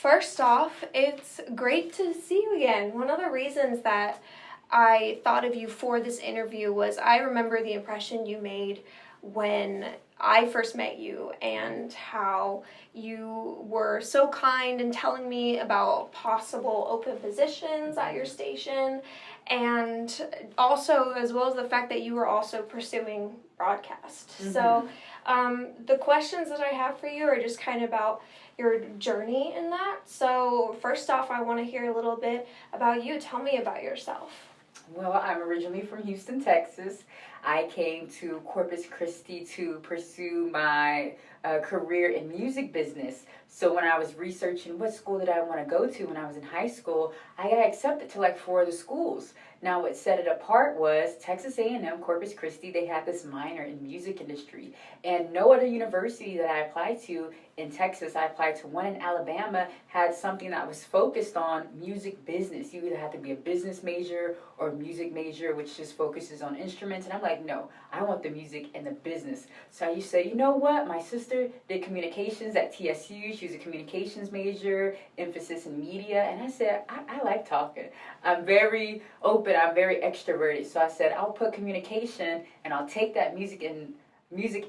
First off, it's great to see you again. One of the reasons that I thought of you for this interview was I remember the impression you made when I first met you and how you were so kind in telling me about possible open positions at your station, and also as well as the fact that you were also pursuing broadcast. So the questions that I have for you are just kind of about your journey in that. So first off, I want to hear a little bit about you. Tell me about yourself. Well, I'm originally from Houston, Texas. I came to Corpus Christi to pursue my career in music business. So when I was researching what school did I want to go to when I was in high school, I got accepted to like 4 of the schools. Now what set it apart was Texas A&M, Corpus Christi, they had this minor in music industry. And no other university that I applied to in Texas, I applied to one in Alabama, had something that was focused on music business. You either had to be a business major or a music major, which just focuses on instruments. And I'm like, no, I want the music and the business. So I used to say, you know what? My sister did communications at TSU. She was a communications major, emphasis in media. And I said, I like talking. I'm very open. I'm very extroverted. So I said, I'll put communication and I'll take that music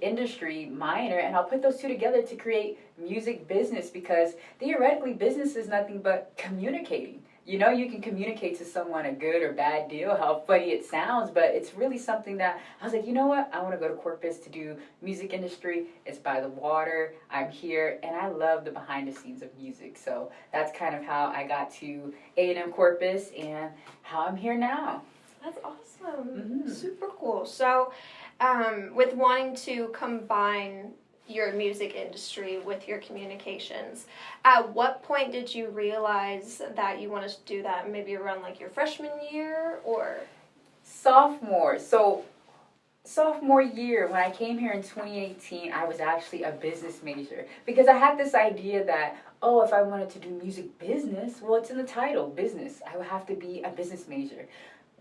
industry minor and I'll put those two together to create music business, because theoretically business is nothing but communicating. You know, you can communicate to someone a good or bad deal, how funny it sounds, but it's really something that I was like, you know what? I want to go to Corpus to do music industry. It's by the water. I'm here, and I love the behind the scenes of music. So that's kind of how I got to A&M Corpus and how I'm here now. That's awesome. Super cool. So with wanting to combine your music industry with your communications, at what point did you realize that you wanted to do that? Maybe around like your freshman year or? Sophomore. So sophomore year, when I came here in 2018, I was actually a business major, because I had this idea that, oh, if I wanted to do music business, well, it's in the title, business. I would have to be a business major.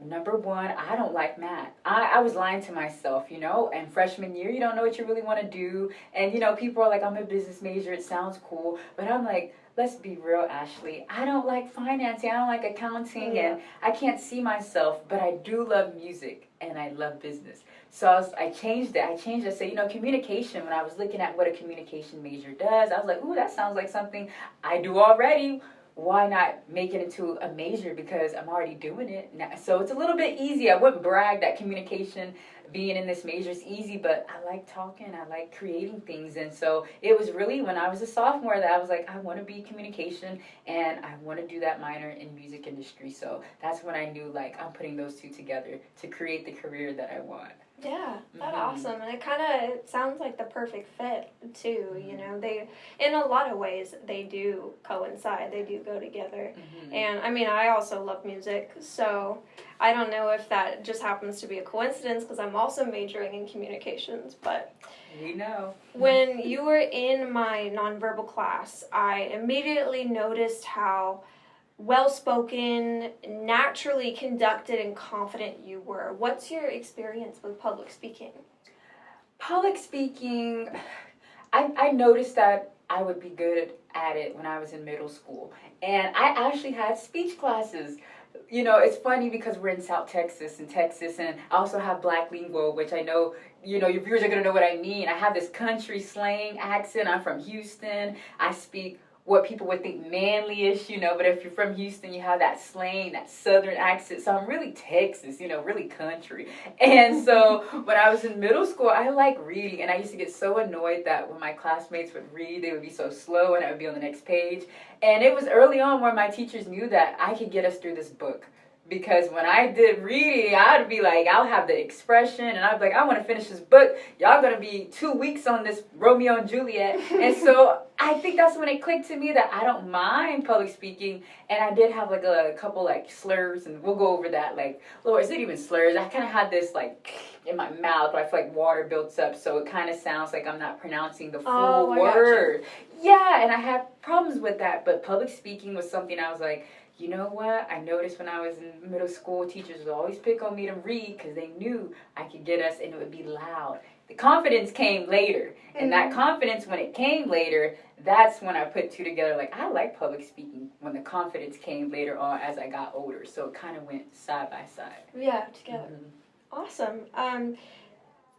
Number one, I don't like math. I was lying to myself, you know, and freshman year, you don't know what you really want to do. And, you know, people are like, I'm a business major. It sounds cool. But I'm like, let's be real, Ashley. I don't like financing. I don't like accounting. And I can't see myself. But I do love music and I love business. So I changed it. I said, you know, communication. When I was looking at what a communication major does, I was like, ooh, that sounds like something I do already. Why not make it into a major, because I'm already doing it now. So it's a little bit easy. I wouldn't brag that communication being in this major is easy, but I like talking, I like creating things. And so it was really when I was a sophomore that I was like, I want to be communication and I want to do that minor in music industry. So that's when I knew, like, I'm putting those two together to create the career that I want. Yeah, that's awesome. And it kind of sounds like the perfect fit, too. You know, they, in a lot of ways, they do coincide. They do go together. And, I mean, I also love music, so I don't know if that just happens to be a coincidence, because I'm also majoring in communications, but we know. When you were in my nonverbal class, I immediately noticed how well-spoken, naturally conducted, and confident you were. What's your experience with public speaking? Public speaking, I noticed that I would be good at it when I was in middle school. And I actually had speech classes. You know, it's funny because we're in South Texas, and I also have Black lingo, which I know, you know, your viewers are going to know what I mean. I have this country slang accent. I'm from Houston. I speak what people would think manly-ish, you know, but if you're from Houston, you have that slang, that southern accent. So I'm really Texas, you know, really country. And so when I was in middle school, I like reading, and I used to get so annoyed that when my classmates would read, they would be so slow and I would be on the next page. And it was early on where my teachers knew that I could get us through this book. Because when I did reading, I'd be like, I'll have the expression, and I'd be like, I want to finish this book. Y'all going to be 2 weeks on this Romeo and Juliet. And so I think that's when it clicked to me that I don't mind public speaking. And I did have like a couple like slurs, and we'll go over that. Like, Lord, is it even slurs? I kind of had this like in my mouth, but I feel like water builds up, so it kind of sounds like I'm not pronouncing the full word. Yeah, and I had problems with that, but public speaking was something I was like, you know what? I noticed when I was in middle school, teachers would always pick on me to read because they knew I could get us, and it would be loud. The confidence came later. And that confidence, when it came later, that's when I put two together. Like, I like public speaking when the confidence came later on as I got older. So it kind of went side by side. Yeah, together. Awesome.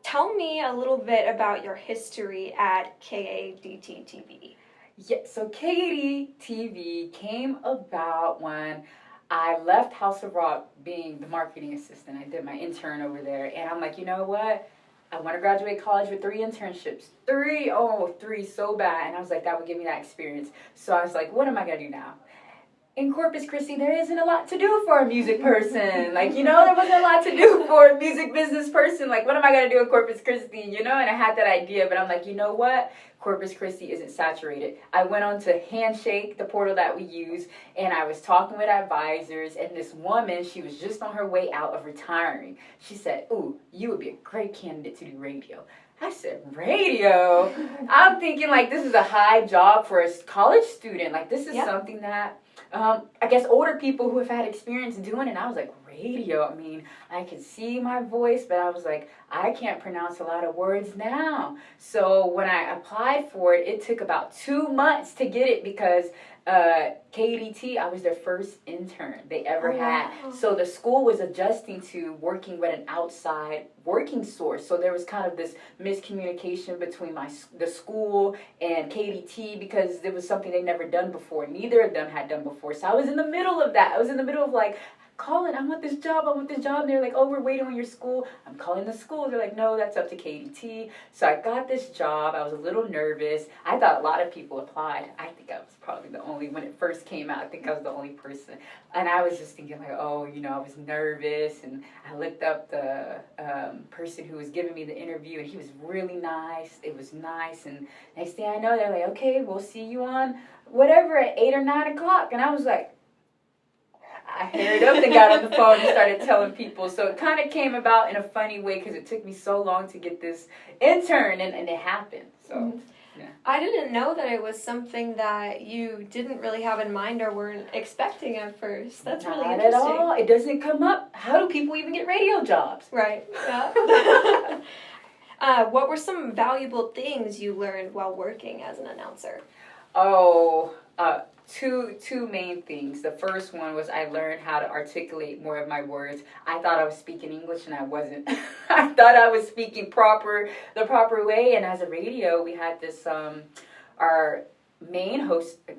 Tell me a little bit about your history at KADT-TV. Yeah, so KADT-TV came about when I left House of Rock being the marketing assistant. I did my intern over there, and I'm like, you know what? I want to graduate college with 3 internships. 3 so bad. And I was like, that would give me that experience. So I was like, what am I going to do now? In Corpus Christi, there isn't a lot to do for a music person. Like, you know, there wasn't a lot to do for a music business person. Like, what am I going to do in Corpus Christi? You know, and I had that idea, but I'm like, you know what? Corpus Christi isn't saturated. I went on to Handshake, the portal that we use, and I was talking with advisors, and this woman, she was just on her way out of retiring. She said, ooh, you would be a great candidate to do radio. I said, radio? I'm thinking, like, this is a high job for a college student. Like, this is something that I guess older people who have had experience doing it. And I was like, radio? I mean, I could see my voice, but I was like, I can't pronounce a lot of words now. So when I applied for it, it took about 2 months to get it because KDT, I was their first intern they ever had. So the school was adjusting to working with an outside working source. So there was kind of this miscommunication between the school and KDT because it was something they'd never done before. Neither of them had done before. So I was in the middle of that. I was in the middle of like, Colin, I want this job. And they're like, oh, we're waiting on your school. I'm calling the school. They're like, no, that's up to KDT. So I got this job. I was a little nervous. I thought a lot of people applied. I think I was probably the only, when it first came out, I think I was the only person. And I was just thinking like, oh, you know, I was nervous. And I looked up the person who was giving me the interview, and he was really nice. It was nice. And next thing I know, they're like, okay, we'll see you on whatever at 8 or 9 o'clock. And I was like, I hurried up and got on the phone and started telling people. So it kind of came about in a funny way because it took me so long to get this intern, and it happened. So, yeah. I didn't know that it was something that you didn't really have in mind or weren't expecting at first. That's really interesting. Not at all. It doesn't come up. How do people even get radio jobs? Right. Yeah. What were some valuable things you learned while working as an announcer? Oh, two main things. The first one was I learned how to articulate more of my words. I thought I was speaking English, and I wasn't. I thought I was speaking the proper way. And as a radio, we had this, our main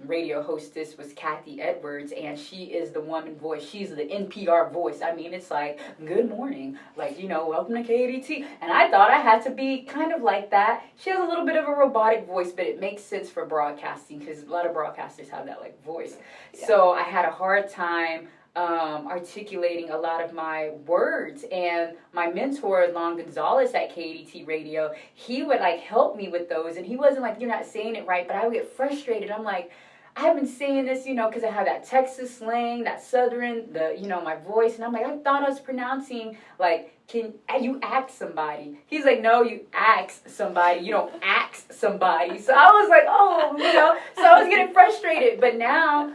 radio hostess was Kathy Edwards, and she is the woman voice. She's the NPR voice. I mean, it's like, good morning, like, you know, welcome to KDT. And I thought I had to be kind of like that. She has a little bit of a robotic voice, but it makes sense for broadcasting because a lot of broadcasters have that like voice. Yeah. So I had a hard time articulating a lot of my words, and my mentor Lon Gonzalez at KDT Radio, he would like help me with those, and he wasn't like, you're not saying it right, but I would get frustrated. I'm like, I've been saying this, you know, because I have that Texas slang, that Southern, my voice, and I'm like, I thought I was pronouncing like, can you ask somebody? He's like, no, you ask somebody, you don't ask somebody. So I was like, oh, so I was getting frustrated, but now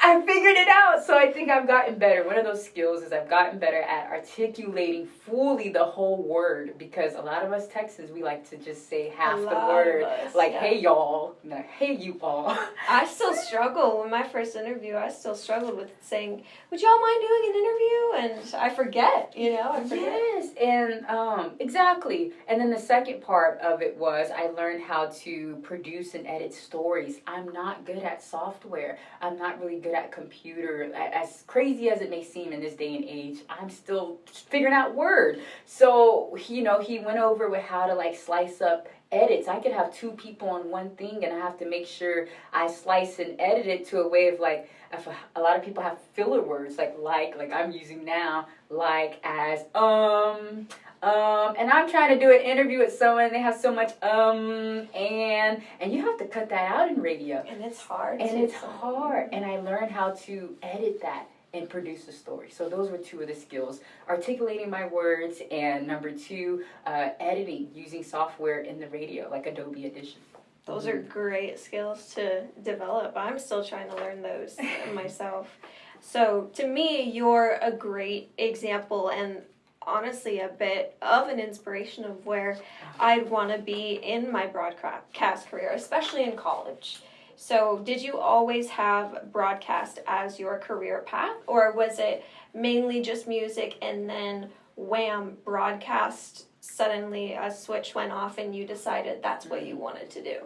I figured it out. So I think I've gotten better. One of those skills is I've gotten better at articulating fully the whole word, because a lot of us Texans, we like to just say half the word. Hey, y'all. No, hey, you all. I still struggle. In my first interview, I still struggled with saying, would y'all mind doing an interview? And I forget, Yes, and exactly. And then the second part of it was I learned how to produce and edit stories. I'm not good at software. I'm not really good at computer. As crazy as it may seem in this day and age, I'm still figuring out Word. So, he went over with how to like slice up edits. I could have 2 people on one thing, and I have to make sure I slice and edit it to a way of like, if a lot of people have filler words like I'm using now, like as and I'm trying to do an interview with someone, and they have so much and you have to cut that out in radio. And it's hard. And I learned how to edit that and produce a story. So those were 2 of the skills: articulating my words, and number 2, editing using software in the radio like Adobe Audition. Those are great skills to develop. I'm still trying to learn those myself. So to me, you're a great example and honestly a bit of an inspiration of where I'd want to be in my broadcast career, especially in college. So, did you always have broadcast as your career path, or was it mainly just music and then wham, broadcast, suddenly a switch went off and you decided that's what you wanted to do?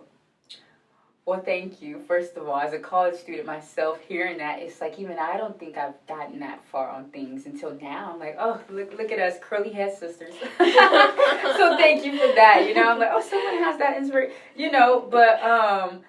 Well, thank you. First of all, as a college student myself, hearing that, it's like even I don't think I've gotten that far on things until now. I'm like, oh, look at us, curly head sisters. So thank you for that. You know, I'm like, oh, someone has that inspiration. You know, but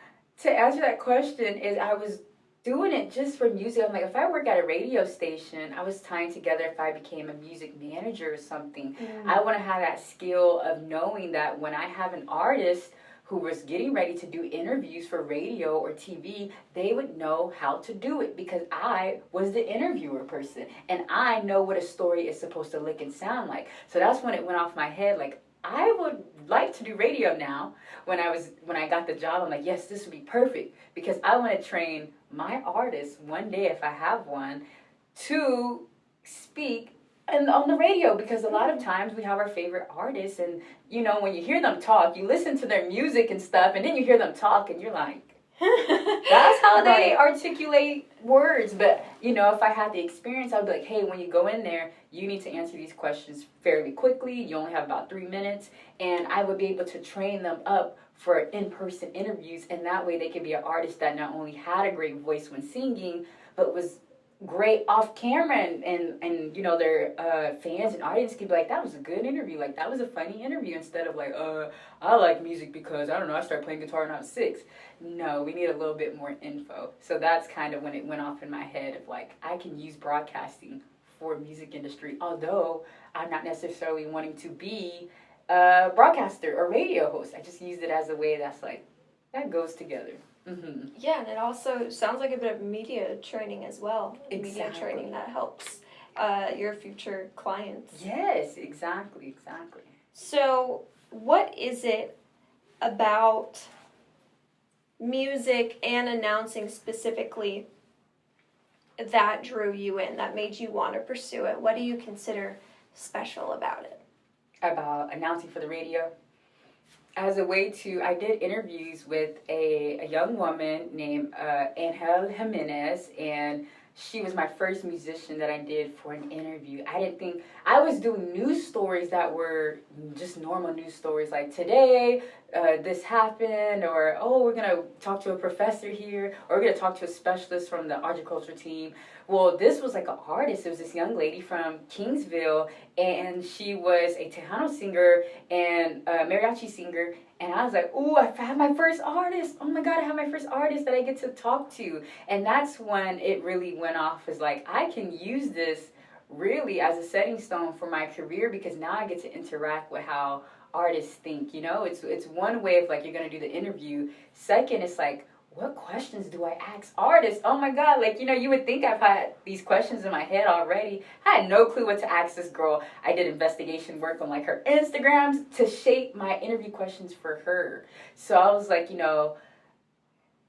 to answer that question is I was doing it just for music. I'm like, if I work at a radio station, I was tying together if I became a music manager or something. I want to have that skill of knowing that when I have an artist who was getting ready to do interviews for radio or TV, they would know how to do it because I was the interviewer person and I know what a story is supposed to look and sound like. So that's when it went off my head, like, I would like to do radio now. When I got the job, I'm like, yes, this would be perfect because I want to train my artists one day if I have one to speak and on the radio, because a lot of times we have our favorite artists and, you know, when you hear them talk, you listen to their music and stuff, and then you hear them talk and you're like, that's how they articulate words. But, you know, if I had the experience, I'd be like, hey, when you go in there, you need to answer these questions fairly quickly. You only have about 3 minutes. And I would be able to train them up for in-person interviews. And that way they could be an artist that not only had a great voice when singing, but was great off camera, and you know, their fans and audience could be like, that was a good interview, like that was a funny interview, instead of like, I like music because I don't know, I started playing guitar when I was 6. No, we need a little bit more info. So that's kind of when it went off in my head of like, I can use broadcasting for music industry, although I'm not necessarily wanting to be a broadcaster or radio host. I just used it as a way that's like, that goes together. Mm-hmm. Yeah, and it also sounds like a bit of media training as well. Exactly. Media training that helps your future clients. Yes, exactly. So, what is it about music and announcing specifically that drew you in, that made you want to pursue it? What do you consider special about it? About announcing for the radio? As a way to, I did interviews with a young woman named Angel Jimenez, and she was my first musician that I did for an interview. I didn't think, I was doing news stories that were just normal news stories, like today, this happened, or, oh, we're going to talk to a professor here, or we're going to talk to a specialist from the agriculture team. Well, this was like an artist. It was this young lady from Kingsville, and she was a Tejano singer and a mariachi singer. And I was like, ooh, I have my first artist. Oh my God, I have my first artist that I get to talk to. And that's when it really went off, as like, I can use this really as a setting stone for my career, because now I get to interact with how artists think. You know, it's one way of like, you're going to do the interview. Second, it's like, what questions do I ask artists? Oh my God, like, you know, you would think I've had these questions in my head already. I had no clue what to ask this girl. I did investigation work on like her Instagrams to shape my interview questions for her. So I was like, you know,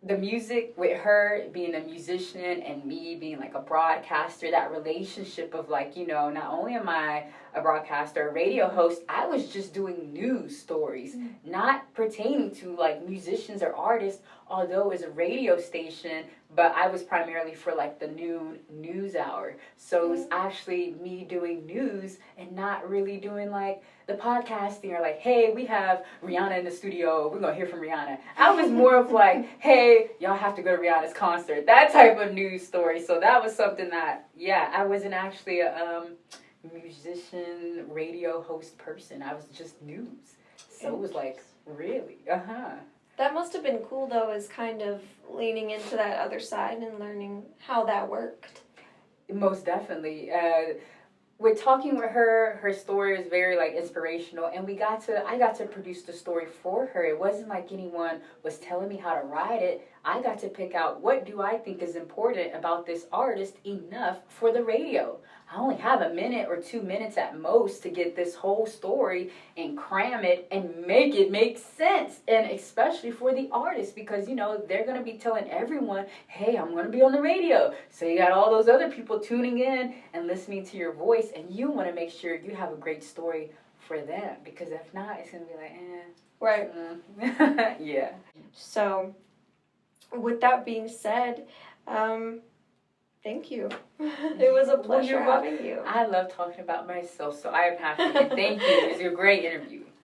the music with her being a musician and me being like a broadcaster, that relationship of like, you know, not only am I a broadcaster, a radio host, I was just doing news stories, not pertaining to like musicians or artists, although it's a radio station, but I was primarily for like the noon news hour. So it was actually me doing news and not really doing like the podcasting or like, hey, we have Rihanna in the studio, we're going to hear from Rihanna. I was more of like, hey, y'all have to go to Rihanna's concert, that type of news story. So that was something that, yeah, I wasn't actually a musician, radio host person. I was just news. So it was like, really? That must have been cool, though, is kind of leaning into that other side and learning how that worked. Most definitely. With talking with her, her story is very like inspirational, and I got to produce the story for her. It wasn't like anyone was telling me how to write it. I got to pick out what do I think is important about this artist enough for the radio. I only have a minute or 2 minutes at most to get this whole story and cram it and make it make sense. And especially for the artist, because, you know, they're going to be telling everyone, hey, I'm going to be on the radio. So you got all those other people tuning in and listening to your voice, and you want to make sure you have a great story for them, because if not, it's going to be like, Right. Yeah. So, with that being said, thank you. It was a pleasure having you. I love talking about myself, so I am happy. And thank you. It was a great interview.